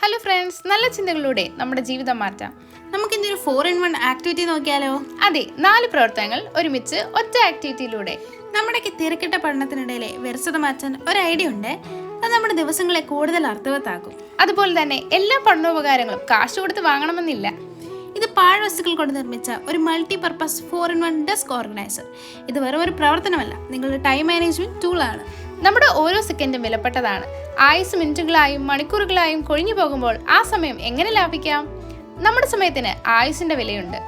Hello friends, നല്ല ചിന്തകളിലൂടെ നമ്മുടെ ജീവിതം മാറ്റാം. നമുക്കിന്നൊരു 4-in-1 ആക്ടിവിറ്റി നോക്കിയാലോ? അതെ, 4 പ്രവർത്തനങ്ങൾ ഒരുമിച്ച് ഒറ്റ ആക്ടിവിറ്റിയിലൂടെ. നമ്മുടെയൊക്കെ തിരക്കിട്ട പഠനത്തിനിടയിലെ വ്യവസ്ഥത മാറ്റാൻ ഒരു ഐഡിയ ഉണ്ട്. അത് നമ്മുടെ ദിവസങ്ങളെ കൂടുതൽ അർത്ഥവത്താക്കും. അതുപോലെ തന്നെ എല്ലാ പഠനോപകാരങ്ങളും കാശ് കൊടുത്ത് വാങ്ങണമെന്നില്ല. ഇത് പാഴ്വസ്തുക്കൾ കൊണ്ട് നിർമ്മിച്ച ഒരു multi purpose 4-in-1 desk organiser. ഇത് വെറും ഒരു പ്രവർത്തനമല്ല, നിങ്ങളുടെ ടൈം മാനേജ്മെന്റ് ടൂളാണ്. നമ്മുടെ ഓരോ സെക്കൻഡും വിലപ്പെട്ടതാണ്. ആയുസ് മിനിറ്റുകളായും മണിക്കൂറുകളായും കൊഴിഞ്ഞു പോകുമ്പോൾ ആ സമയം എങ്ങനെ ലാഭിക്കാം? നമ്മുടെ സമയത്തിന് ആയുസിന്റെ വിലയുണ്ട്.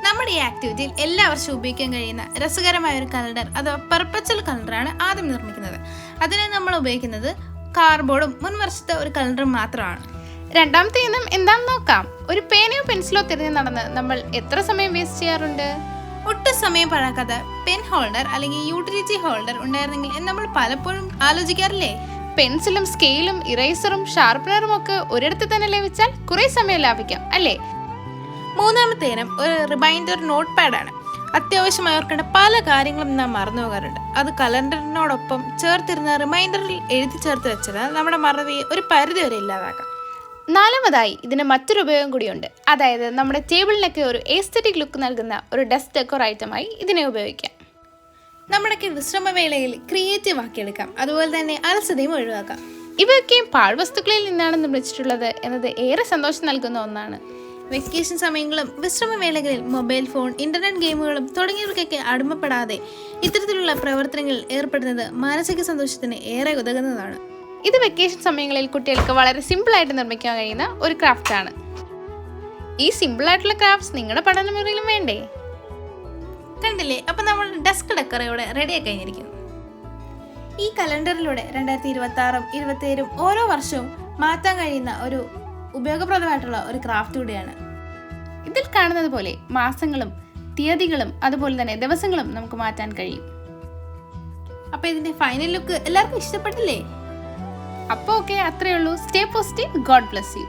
നമ്മുടെ ഈ ആക്ടിവിറ്റിയിൽ എല്ലാ വർഷവും ഉപയോഗിക്കാൻ കഴിയുന്ന രസകരമായ ഒരു കലണ്ടർ അഥവാ പെർപ്പച്വൽ കലണ്ടറാണ് ആദ്യം നിർമ്മിക്കുന്നത്. അതിന് നമ്മൾ ഉപയോഗിക്കുന്നത് കാർഡ്ബോർഡും മുൻ വർഷത്തെ ഒരു കലണ്ടറും മാത്രമാണ്. രണ്ടാമത്തെ ഇനം എന്താണെന്ന് നോക്കാം. ഒരു പേനയോ പെൻസിലോ തിരഞ്ഞു നടന്ന് നമ്മൾ എത്ര സമയം വേസ്റ്റ് ചെയ്യാറുണ്ട്? ഒട്ടും സമയം പഴക്കാത്ത പെൻ ഹോൾഡർ അല്ലെങ്കിൽ യൂട്ടിലിറ്റി ഹോൾഡർ ഉണ്ടായിരുന്നെങ്കിൽ എന്ന് നമ്മൾ പലപ്പോഴും ആലോചിക്കാറില്ലേ? പെൻസിലും സ്കെയിലും ഇറേസറും ഷാർപ്പനറും ഒക്കെ ഒരിടത്ത് തന്നെ ലഭിച്ചാൽ കുറെ സമയം ലാഭിക്കാം, അല്ലേ? മൂന്നാമത്തെ ഇനം ഒരു റിമൈൻഡർ നോട്ട് പാഡാണ്. അത്യാവശ്യമായി ഓർക്കേണ്ട പല കാര്യങ്ങളും നാം മറന്നു പോകാറുണ്ട്. അത് കലണ്ടറിനോടൊപ്പം ചേർത്തിരുന്ന റിമൈൻഡറിൽ എഴുതി ചേർത്ത് വെച്ചാൽ നമ്മുടെ മറവിയെ ഒരു പരിധി വരെ ഇല്ലാതാക്കാം. നാലാമതായി ഇതിന് മറ്റൊരു ഉപയോഗം കൂടിയുണ്ട്. അതായത് നമ്മുടെ ടേബിളിനൊക്കെ ഒരു എസ്തെറ്റിക് ലുക്ക് നൽകുന്ന ഒരു ഡെസ്ക് ഡെക്കോർ ഐറ്റമായി ഇതിനെ ഉപയോഗിക്കാം. നമ്മുടെയൊക്കെ വിശ്രമവേളയിൽ ക്രിയേറ്റീവ് ആക്കിയെടുക്കാം. അതുപോലെ തന്നെ അലസതയും ഒഴിവാക്കാം. ഇവയൊക്കെയും പാഴ്വസ്തുക്കളിൽ നിന്നാണ് നിർമ്മിച്ചിട്ടുള്ളത് എന്നത് ഏറെ സന്തോഷം നൽകുന്ന ഒന്നാണ്. വെക്കേഷൻ സമയങ്ങളും വിശ്രമവേളകളിൽ മൊബൈൽ ഫോൺ, ഇന്റർനെറ്റ് ഗെയിമുകളും തുടങ്ങിയവർക്കൊക്കെ അടിമപ്പെടാതെ ഇത്തരത്തിലുള്ള പ്രവർത്തനങ്ങളിൽ ഏർപ്പെടുന്നത് മാനസിക സന്തോഷത്തിന് ഏറെ ഉതകുന്നതാണ്. ഇത് വെക്കേഷൻ സമയങ്ങളിൽ കുട്ടികൾക്ക് വളരെ സിമ്പിളായിട്ട് നിർമ്മിക്കാൻ കഴിയുന്ന ഒരു ക്രാഫ്റ്റാണ്. ഈ സിമ്പിളായിട്ടുള്ള ക്രാഫ്റ്റ്സ് നിങ്ങളുടെ പഠനമുറിയിലും വേണ്ടേ? കണ്ടില്ലേ? അപ്പം നമ്മൾ ഡെസ്ക് ഡെക്കർ ഇവിടെ റെഡിയായി കഴിഞ്ഞിരിക്കുന്നു. ഈ കലണ്ടറിലൂടെ 2026 2027 ഓരോ വർഷവും മാറ്റാൻ കഴിയുന്ന ഒരു ഉപയോഗപ്രദമായിട്ടുള്ള ഒരു ക്രാഫ്റ്റ് കൂടിയാണ്. ഇതിൽ കാണുന്നത് പോലെ മാസങ്ങളും തീയതികളും അതുപോലെ തന്നെ ദിവസങ്ങളും നമുക്ക് മാറ്റാൻ കഴിയും. അപ്പോൾ ഇതിന്റെ ഫൈനൽ ലുക്ക് എല്ലാവർക്കും ഇഷ്ടപ്പെട്ടില്ലേ? അപ്പോൾ ഓക്കെ, അത്രയേ ഉള്ളൂ. Stay positive. God bless you.